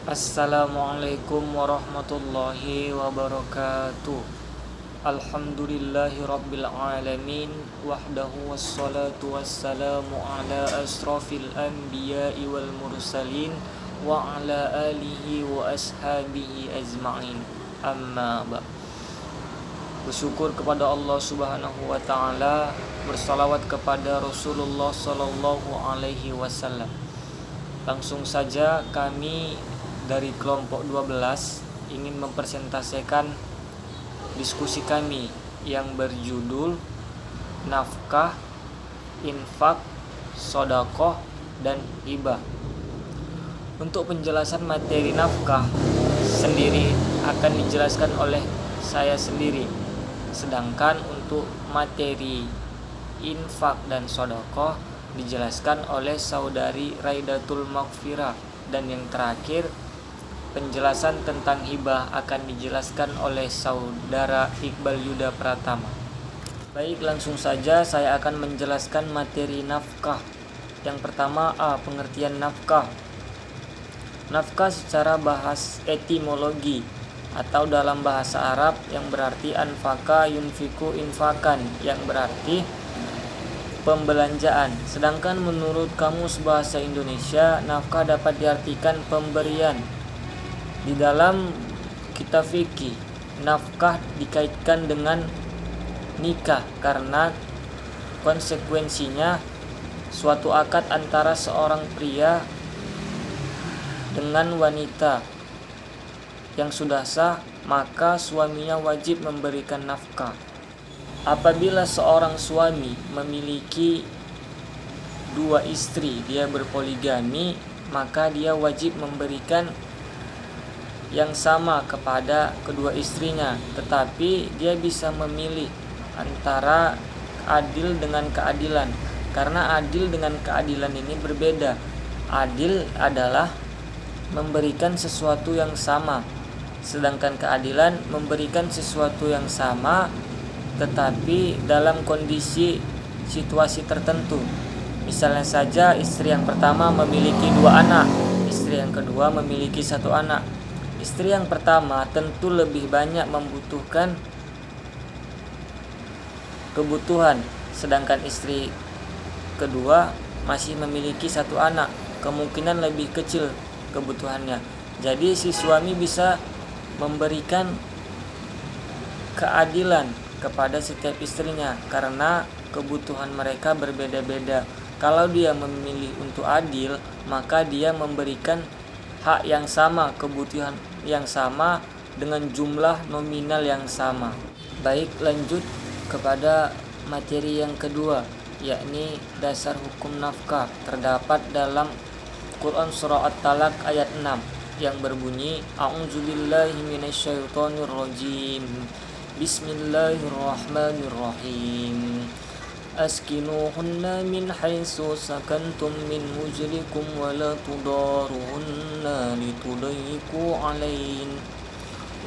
Assalamualaikum warahmatullahi wabarakatuh. Alhamdulillahi rabbil alamin. Wahdahu wassalatu wassalamu ala asrafil anbiya'i wal mursalin wa ala alihi wa ashabihi ajma'in. Amma ba'. Bersyukur kepada Allah subhanahu wa ta'ala, bersalawat kepada Rasulullah sallallahu alaihi wasallam. Langsung saja kami dari kelompok 12 ingin mempresentasikan diskusi kami yang berjudul nafkah, infak, sodakoh, dan hibah. Untuk penjelasan materi nafkah sendiri akan dijelaskan oleh saya sendiri, sedangkan untuk materi infak dan sodakoh dijelaskan oleh saudari Raidatul Maghfirah, dan yang terakhir penjelasan tentang hibah akan dijelaskan oleh saudara Iqbal Yuda Pratama. Baik, langsung saja saya akan menjelaskan materi nafkah. Yang pertama, pengertian nafkah. Nafkah secara bahas etimologi atau dalam bahasa Arab yang berarti anfaka yunfiku infakan, yang berarti pembelanjaan. Sedangkan menurut Kamus Bahasa Indonesia, nafkah dapat diartikan pemberian. Di dalam kitab fikih, nafkah dikaitkan dengan nikah karena konsekuensinya suatu akad antara seorang pria dengan wanita yang sudah sah, maka suaminya wajib memberikan nafkah. Apabila seorang suami memiliki 2 istri, dia berpoligami, maka dia wajib memberikan yang sama kepada kedua istrinya, tetapi dia bisa memilih antara adil dengan keadilan, karena adil dengan keadilan ini berbeda. Adil adalah memberikan sesuatu yang sama, sedangkan keadilan memberikan sesuatu yang sama tetapi dalam kondisi situasi tertentu. Misalnya saja, istri yang pertama memiliki 2 anak, istri yang kedua memiliki 1 anak. Istri yang pertama tentu lebih banyak membutuhkan kebutuhan, sedangkan istri kedua masih memiliki 1 anak, kemungkinan lebih kecil kebutuhannya. Jadi si suami bisa memberikan keadilan kepada setiap istrinya karena kebutuhan mereka berbeda-beda. Kalau dia memilih untuk adil, maka dia memberikan hak yang sama, kebutuhan yang sama dengan jumlah nominal yang sama. Baik, lanjut kepada materi yang kedua, yakni dasar hukum nafkah. Terdapat dalam Quran surah At-Talaq ayat 6 yang berbunyi, A'udzubillahi minasyaitonirrajim. Bismillahirrahmanirrahim. Askinuhunna min haitsu sakantum min mujrikum wa la tudaruhunna litudayyiqu 'alain.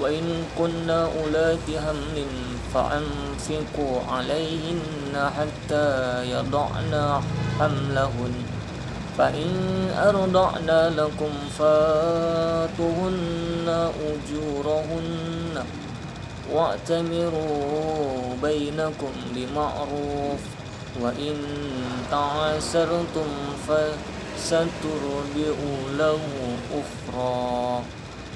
Wa in kunna ulati hamlin fa'anfiqu 'alaihinna hatta yad'na hamlahun. Fa in arda'na lakum fatuhunna ujurahunna wa'tamiru bainakum bima'ruf. Wa in ta'asartum fasaturdi'u lahu ukhra.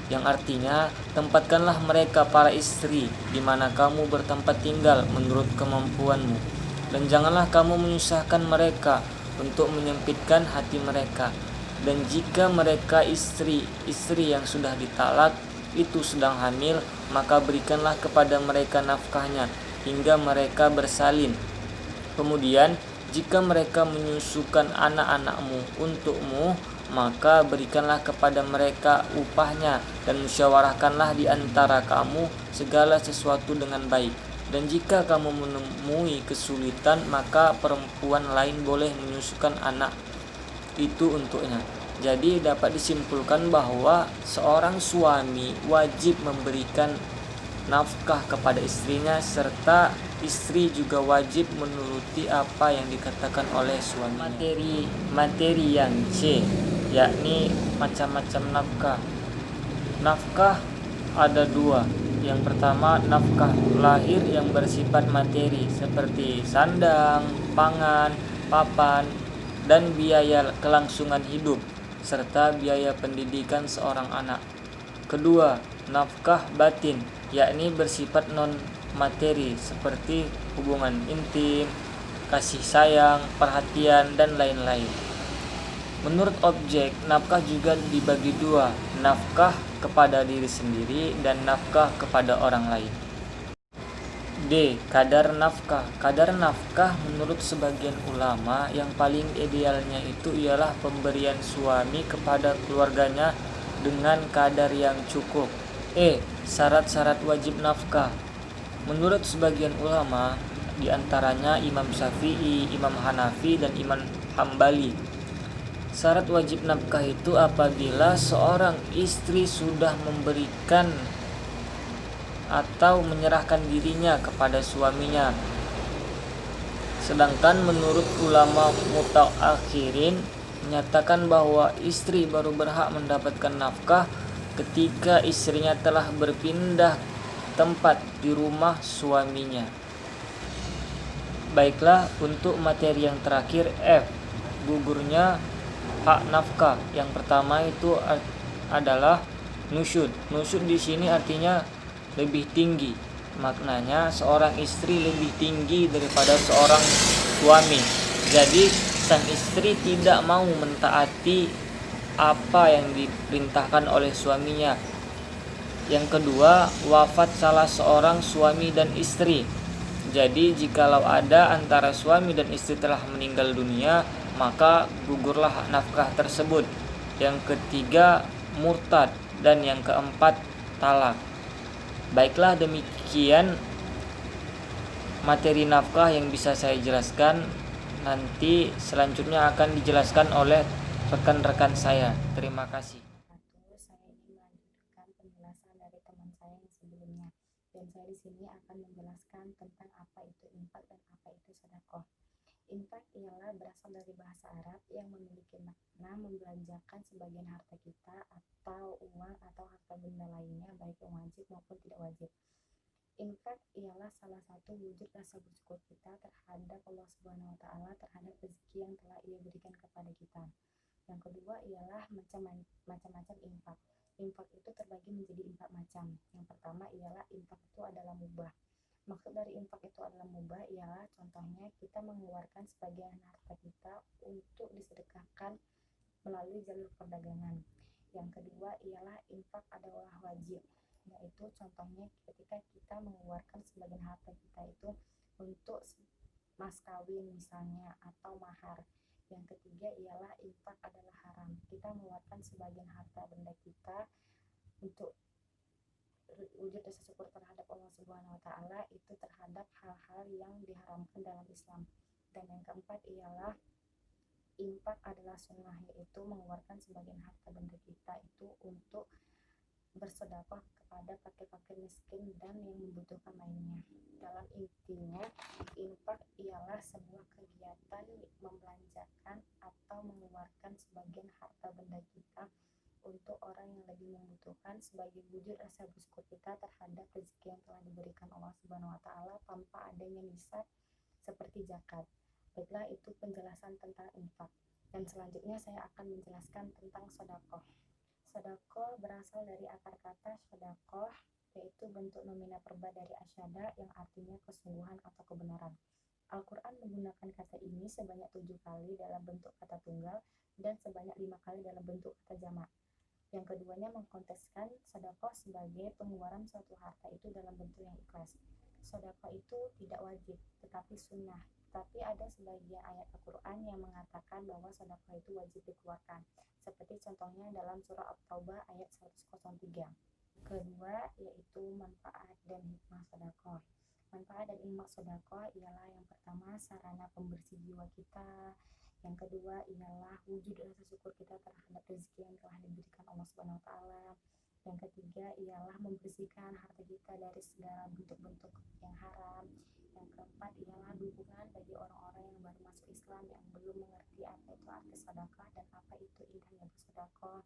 Yang artinya, tempatkanlah mereka para istri di mana kamu bertempat tinggal menurut kemampuanmu, dan janganlah kamu menyusahkan mereka untuk menyempitkan hati mereka. Dan jika mereka istri yang sudah ditalak itu sedang hamil, maka berikanlah kepada mereka nafkahnya hingga mereka bersalin. Kemudian jika mereka menyusukan anak-anakmu untukmu, maka berikanlah kepada mereka upahnya, dan musyawarahkanlah di antara kamu segala sesuatu dengan baik. Dan jika kamu menemui kesulitan, maka perempuan lain boleh menyusukan anak itu untuknya. Jadi dapat disimpulkan bahwa seorang suami wajib memberikan nafkah kepada istrinya, serta istri juga wajib menuruti apa yang dikatakan oleh suaminya. Materi yang C, yakni macam-macam nafkah. Nafkah ada dua. Yang pertama, nafkah lahir yang bersifat materi seperti sandang, pangan, papan, dan biaya kelangsungan hidup, serta biaya pendidikan seorang anak. Kedua, nafkah batin, yakni bersifat non-materi seperti hubungan intim, kasih sayang, perhatian, dan lain-lain. Menurut objek, nafkah juga dibagi dua, nafkah kepada diri sendiri dan nafkah kepada orang lain. D. Kadar nafkah. Kadar nafkah menurut sebagian ulama yang paling idealnya itu ialah pemberian suami kepada keluarganya dengan kadar yang cukup. Syarat-syarat wajib nafkah. Menurut sebagian ulama, diantaranya Imam Syafi'i, Imam Hanafi, dan Imam Hambali, syarat wajib nafkah itu apabila seorang istri sudah memberikan atau menyerahkan dirinya kepada suaminya. Sedangkan menurut ulama mutaakhirin menyatakan bahwa istri baru berhak mendapatkan nafkah ketika istrinya telah berpindah tempat di rumah suaminya. Baiklah, untuk materi yang terakhir, F. Gugurnya hak nafkah. Yang pertama itu adalah nusyud. Nusyud di sini artinya lebih tinggi. Maknanya seorang istri lebih tinggi daripada seorang suami. Jadi sang istri tidak mau mentaati apa yang diperintahkan oleh suaminya. Yang kedua, wafat salah seorang suami dan istri. Jadi jikalau ada antara suami dan istri telah meninggal dunia, maka gugurlah hak nafkah tersebut. Yang ketiga, murtad, dan yang keempat, talak. Baiklah, demikian materi nafkah yang bisa saya jelaskan. Nanti selanjutnya akan dijelaskan oleh rekan-rekan saya. Terima kasih. Saya ingin melanjutkan penjelasan dari teman saya yang sebelumnya, dan saya di sini akan menjelaskan tentang apa itu infak dan apa itu sedekah. Infak ialah berasal dari bahasa Arab yang memiliki makna membelanjakan sebagian harta kita atau uang atau harta benda lainnya, baik yang wajib maupun tidak wajib. Infak ialah salah satu wujud rasa bersyukur kita terhadap Allah Subhanahu wa Ta'ala terhadap rezeki yang telah Ia berikan kepada kita. Yang kedua ialah macam-macam infak. Infak itu terbagi menjadi 4 macam. Yang pertama ialah infak itu adalah mubah. Maksud dari infak itu adalah mubah ialah contohnya kita mengeluarkan sebagian harta kita untuk disedekahkan melalui jalur perdagangan. Yang kedua ialah infak adalah wajib, yaitu contohnya ketika kita mengeluarkan sebagian harta kita itu untuk mas kawin misalnya atau mahar. Yang ketiga ialah infak adalah haram, kita mengeluarkan sebagian harta benda kita untuk wujud rasa syukur terhadap Allah Subhanahu wa Ta'ala itu terhadap hal-hal yang diharamkan dalam Islam. Dan yang keempat ialah infak adalah sunnah, yaitu mengeluarkan sebagian harta benda kita itu untuk bersedekah kepada fakir-fakir miskin dan yang membutuhkan lainnya. Dalam intinya, infak ialah sebuah kegiatan membelanjakan atau mengeluarkan sebagian harta benda kita untuk orang yang lebih membutuhkan sebagai wujud rasa bersyukur kita terhadap rezeki yang telah diberikan Allah Subhanahu wa Ta'ala tanpa adanya nisab seperti zakat. Baiklah, itu penjelasan tentang infak. Dan selanjutnya saya akan menjelaskan tentang sedekah. Sedekah berasal dari akar kata sedekah, yaitu bentuk nomina perba dari asyada yang artinya kesungguhan atau kebenaran. Al-Quran menggunakan kata ini sebanyak 7 kali dalam bentuk kata tunggal dan sebanyak 5 kali dalam bentuk kata jamak. Yang keduanya mengkonteskan sedekah sebagai pengeluaran suatu harta itu dalam bentuk yang ikhlas. Sedekah itu tidak wajib, tetapi sunnah. Tapi ada sebagian ayat Al-Quran yang mengatakan bahwa sedekah itu wajib dikeluarkan, seperti contohnya dalam surah At-Taubah ayat 103. Kedua yaitu manfaat dan hikmah sedekah. Manfaat dan hikmah sedekah ialah yang pertama sarana pembersih jiwa kita. Yang kedua ialah wujud rasa syukur kita terhadap rezeki yang telah diberikan Allah Subhanahu wa Ta'ala. Yang ketiga ialah membersihkan harta kita dari segala bentuk-bentuk yang haram. Yang keempat ialah dukungan bagi orang-orang yang baru masuk Islam yang belum mengerti apa itu arti sedekah dan apa itu indahnya bersedekah.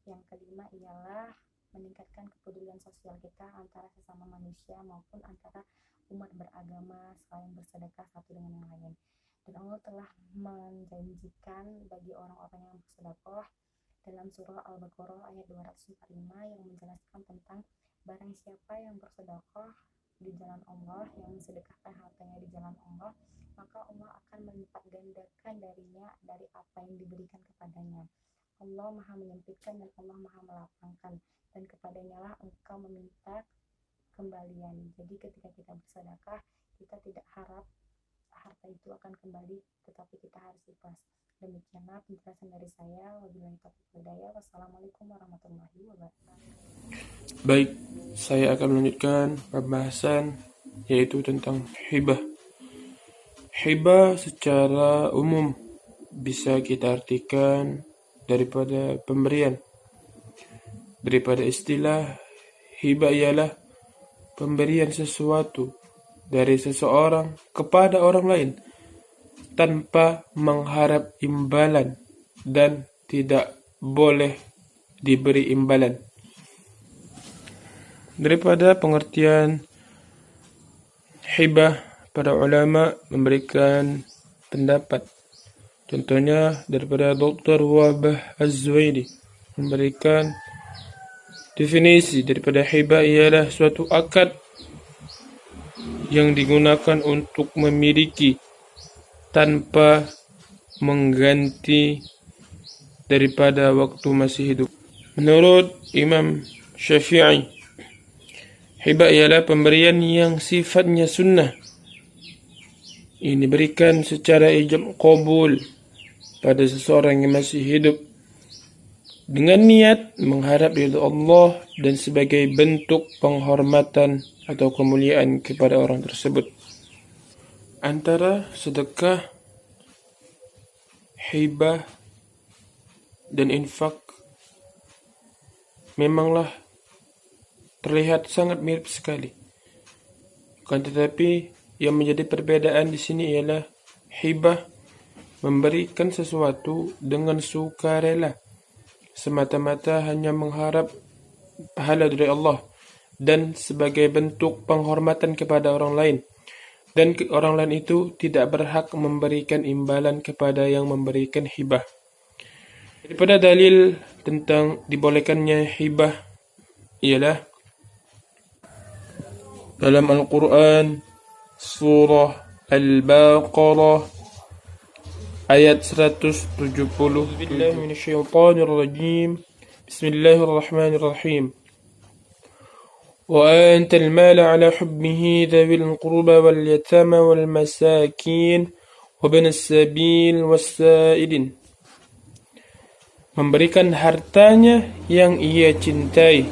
Yang kelima ialah meningkatkan kepedulian sosial kita antara sesama manusia maupun antara umat beragama saling bersedekah satu dengan yang lain. Dan Allah telah menjanjikan bagi orang-orang yang bersedekah dalam surah Al-Baqarah ayat 245 yang menjelaskan tentang barang siapa yang bersedekah di jalan Allah, yang mensedekahkan hartanya di jalan Allah, maka Allah akan melipat gandakan darinya dari apa yang diberikan kepadanya. Allah Maha menyempitkan dan Allah Maha melapangkan, dan kepadanya lah engkau meminta kembalian. Jadi ketika kita bersedekah, kita tidak harap harta itu akan kembali, tetapi kita harus ikhlas. Demikianlah penjelasan dari saya. Wabillahi taufiq wal hidayah. Wassalamualaikum warahmatullahi wabarakatuh. Baik, saya akan melanjutkan pembahasan yaitu tentang hibah. Hibah secara umum bisa kita artikan daripada pemberian. Daripada istilah hibah ialah pemberian sesuatu dari seseorang kepada orang lain tanpa mengharap imbalan dan tidak boleh diberi imbalan. Daripada pengertian hibah, para ulama memberikan pendapat. Contohnya daripada Dr. Wahbah Az-Zuwaidi memberikan definisi daripada hibah ialah suatu akad yang digunakan untuk memiliki tanpa mengganti daripada waktu masih hidup. Menurut Imam Syafi'i, hibah ialah pemberian yang sifatnya sunnah. Ini diberikan secara ijab qabul pada seseorang yang masih hidup dengan niat mengharap ridha Allah dan sebagai bentuk penghormatan atau kemuliaan kepada orang tersebut. Antara sedekah, hibah, dan infak memanglah terlihat sangat mirip sekali. Akan tetapi yang menjadi perbedaan di sini ialah hibah memberikan sesuatu dengan sukarela, semata-mata hanya mengharap pahala dari Allah dan sebagai bentuk penghormatan kepada orang lain. Dan orang lain itu tidak berhak memberikan imbalan kepada yang memberikan hibah. Daripada dalil tentang dibolehkannya hibah ialah dalam Al-Quran surah Al-Baqarah ayat 170. Bismillahirrahmanirrahim. وآتَ المال على حبه ذوي القربى واليتامى والمساكين وابن السبيل والسائلين. Memberikan hartanya yang ia cintai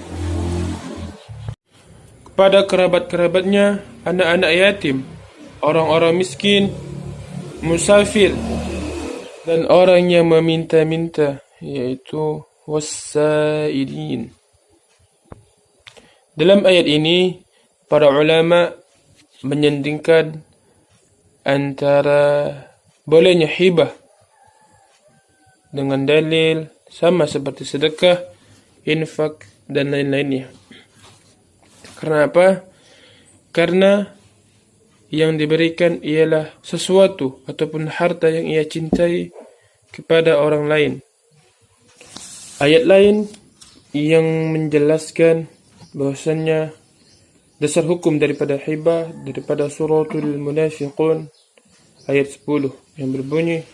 kepada kerabat-kerabatnya, anak-anak yatim, orang-orang miskin, musafir, dan orang yang meminta-minta, yaitu wasailin. Dalam ayat ini, para ulama menyandingkan antara bolehnya hibah dengan dalil sama seperti sedekah, infak, dan lain-lainnya. Karena apa? Karena yang diberikan ialah sesuatu ataupun harta yang ia cintai kepada orang lain. Ayat lain yang menjelaskan bahwasannya dasar hukum daripada hibah daripada suratul Munafiqun ayat 10 yang berbunyi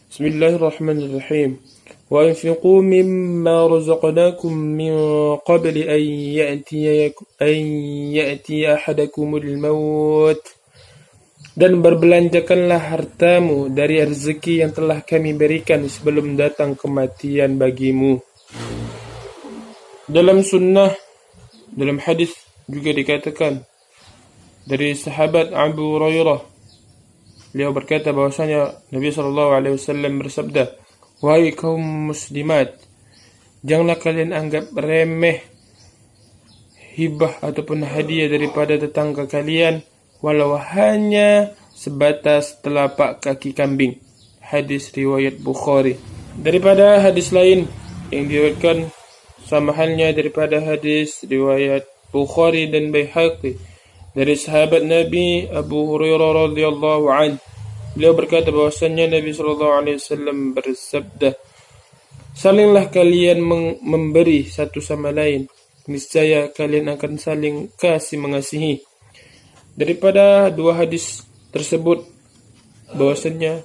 Bismillahirrahmanirrahim. Wa anfiqu mimma razaqnakum min qabli an ya'tiya ahadakumul maut. Dan berbelanjakanlah hartamu dari rezeki yang telah kami berikan sebelum datang kematian bagimu. Dalam sunnah, dalam hadis juga dikatakan dari sahabat Abu Hurairah, beliau berkata bahwasanya Nabi SAW bersabda, "Wahai kaum muslimat, janganlah kalian anggap remeh hibah ataupun hadiah daripada tetangga kalian, walau hanya sebatas telapak kaki kambing." Hadis riwayat Bukhari. Daripada hadis lain yang diriwayatkan sama halnya daripada hadis riwayat Bukhari dan Baihaqi dari sahabat Nabi Abu Hurairah radhiyallahu anhu. Beliau berkata bahwasannya Nabi sallallahu alaihi wasallam bersabda, "Salinglah kalian memberi satu sama lain, niscaya kalian akan saling kasih mengasihi." Daripada dua hadis tersebut bahwasannya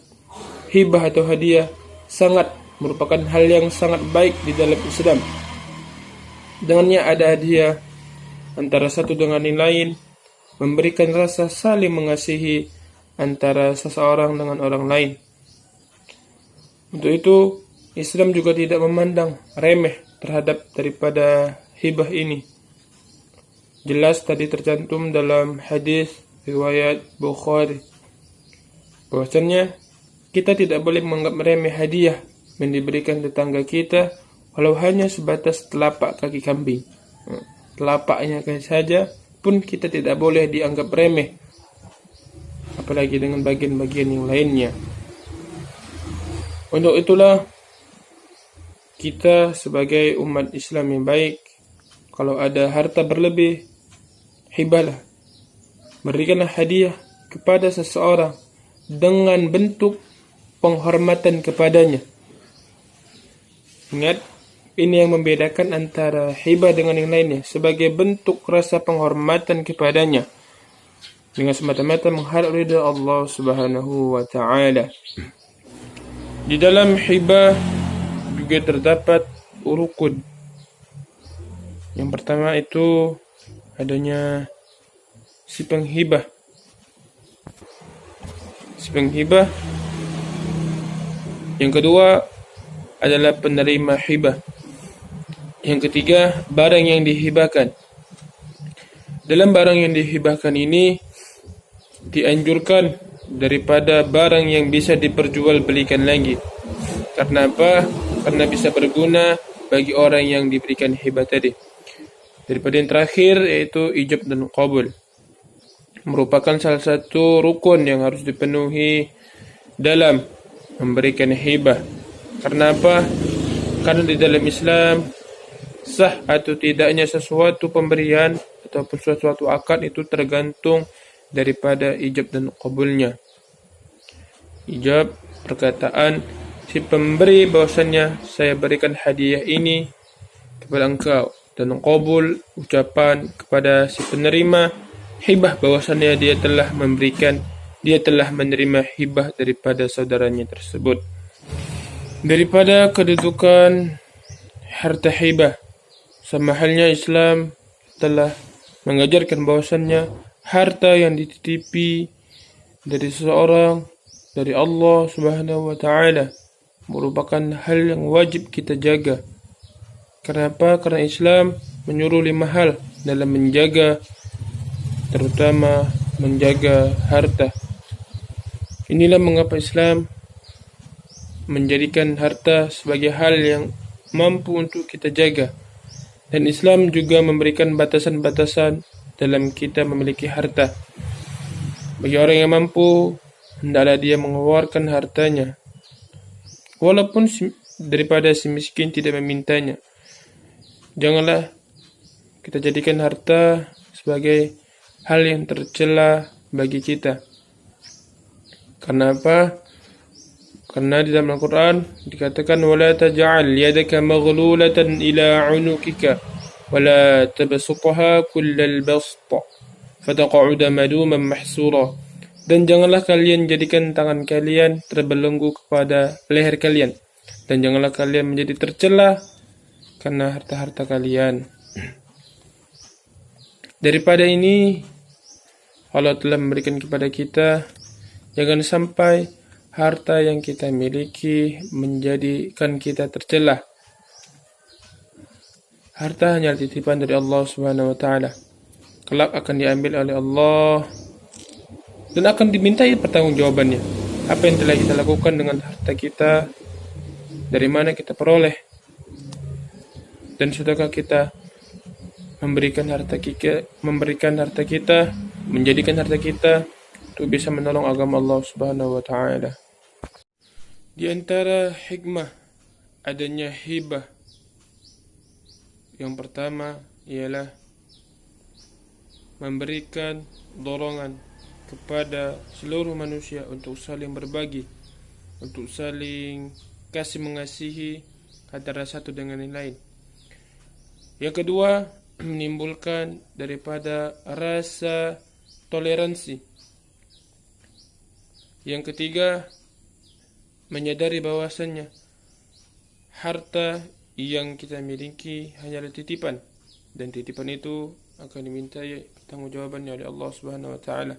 hibah atau hadiah merupakan hal yang sangat baik di dalam Islam. Dengannya ada hadiah antara satu dengan yang lain, memberikan rasa saling mengasihi antara seseorang dengan orang lain. Untuk itu, Islam juga tidak memandang remeh terhadap daripada hibah ini. Jelas tadi tercantum dalam hadis riwayat Bukhari bahwasannya kita tidak boleh menganggap remeh hadiah yang diberikan tetangga kita walau hanya sebatas telapak kaki kambing. Telapaknya saja pun kita tidak boleh dianggap remeh, apalagi dengan bagian-bagian yang lainnya. Untuk itulah kita sebagai umat Islam yang baik, kalau ada harta berlebih, hibahlah, berikanlah hadiah kepada seseorang dengan bentuk penghormatan kepadanya. Ingat, ini yang membedakan antara hibah dengan yang lainnya, sebagai bentuk rasa penghormatan kepadanya dengan semata-mata mengharap ridha Allah Subhanahu wa taala. Di dalam hibah juga terdapat rukun. Yang pertama itu adanya si penghibah. Yang kedua adalah penerima hibah. Yang ketiga, barang yang dihibahkan. Dalam barang yang dihibahkan ini dianjurkan daripada barang yang bisa diperjualbelikan lagi. Karena apa? Karena bisa berguna bagi orang yang diberikan hibah tadi. Daripada yang terakhir yaitu ijab dan qabul, merupakan salah satu rukun yang harus dipenuhi dalam memberikan hibah. Karena apa? Karena di dalam Islam sah atau tidaknya sesuatu pemberian ataupun sesuatu akad itu tergantung daripada ijab dan qabulnya. Ijab, perkataan si pemberi bahwasannya saya berikan hadiah ini kepada engkau, dan qabul, ucapan kepada si penerima hibah bahwasannya dia telah menerima hibah daripada saudaranya tersebut. Daripada kedudukan harta hibah, sama halnya Islam telah mengajarkan bahwasannya harta yang dititipi dari seseorang dari Allah Subhanahu wa taala merupakan hal yang wajib kita jaga. Kenapa? Karena Islam menyuruh 5 hal dalam menjaga, terutama menjaga harta. Inilah mengapa Islam menjadikan harta sebagai hal yang mampu untuk kita jaga. Dan Islam juga memberikan batasan-batasan dalam kita memiliki harta. Bagi orang yang mampu, hendaklah dia mengeluarkan hartanya, walaupun daripada si miskin tidak memintanya. Janganlah kita jadikan harta sebagai hal yang tercela bagi kita. Karena apa? Karena di dalam Al-Quran dikatakan وَلَا تَجْعَلْ يَدَكَ مَغْلُولَةً إِلَىٰ عُنُقِكَ وَلَا تَبْسُطْهَا كُلَّ الْبَسْطِ فَتَقْعُدَ مَلُومًا مَحْسُورًا. Dan janganlah kalian jadikan tangan kalian terbelenggu kepada leher kalian, dan janganlah kalian menjadi tercela karena harta-harta kalian. Daripada ini, Allah telah memberikan kepada kita, jangan sampai harta yang kita miliki menjadikan kita tercela. Harta hanya titipan dari Allah Subhanahu wa taala. Kelak akan diambil oleh Allah dan akan dimintai pertanggungjawabannya. Apa yang telah kita lakukan dengan harta kita, dari mana kita peroleh, dan sudahkah kita menjadikan harta kita untuk bisa menolong agama Allah Subhanahu wa taala. Di antara hikmah adanya hibah Yang pertama ialah memberikan dorongan kepada seluruh manusia untuk saling berbagi, untuk saling kasih mengasihi antara satu dengan yang lain. Yang kedua, menimbulkan daripada rasa toleransi. Yang ketiga, menyadari bahwasannya harta yang kita miliki hanyalah titipan, dan titipan itu akan dimintai pertanggungjawabannya oleh Allah Subhanahu wa taala.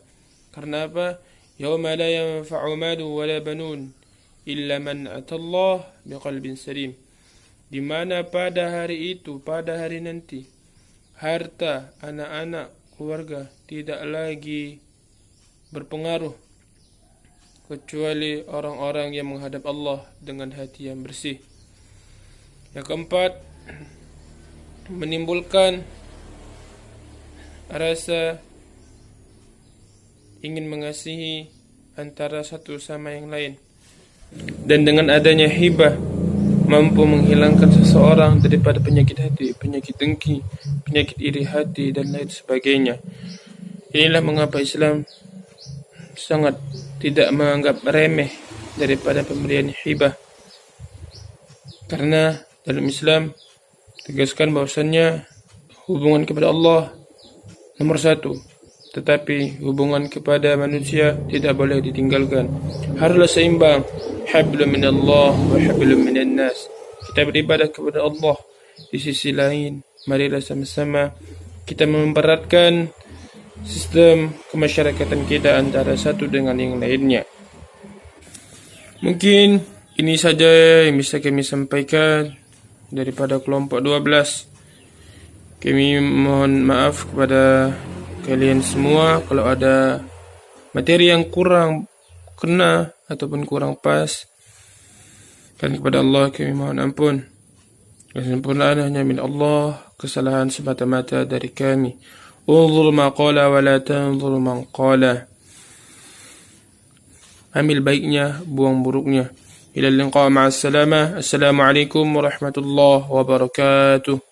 Karena apa? Yauma la yanfa'u malu wala banun illa man atallah biqalbin salim. Di mana pada hari itu, pada hari nanti, harta, anak-anak, keluarga tidak lagi berpengaruh kecuali orang-orang yang menghadap Allah dengan hati yang bersih. Yang keempat, menimbulkan rasa ingin mengasihi antara satu sama yang lain. Dan dengan adanya hibah mampu menghilangkan seseorang daripada penyakit hati, penyakit dengki, penyakit iri hati, dan lain sebagainya. Inilah mengapa Islam sangat tidak menganggap remeh daripada pemberian hibah. Karena dalam Islam tegaskan bahwasannya hubungan kepada Allah nomor satu, tetapi hubungan kepada manusia tidak boleh ditinggalkan. Haruslah seimbang. Hablum minallah wa hablum minan nas. Kita beribadah kepada Allah. Di sisi lain, marilah sama-sama kita memperatkan sistem kemasyarakatan kita antara satu dengan yang lainnya. Mungkin ini saja yang bisa kami sampaikan daripada kelompok 12. Kami mohon maaf kepada kalian semua kalau ada materi yang kurang kena ataupun kurang pas. Dan kepada Allah kami mohon ampun. Kesempurnaan hanya milik Allah, kesalahan semata-mata dari kami. Unzur ma qala wa la tanzur man qala. Ambil baiknya, buang buruknya. Ila liqa ma'as salamah. Assalamualaikum warahmatullahi wabarakatuh.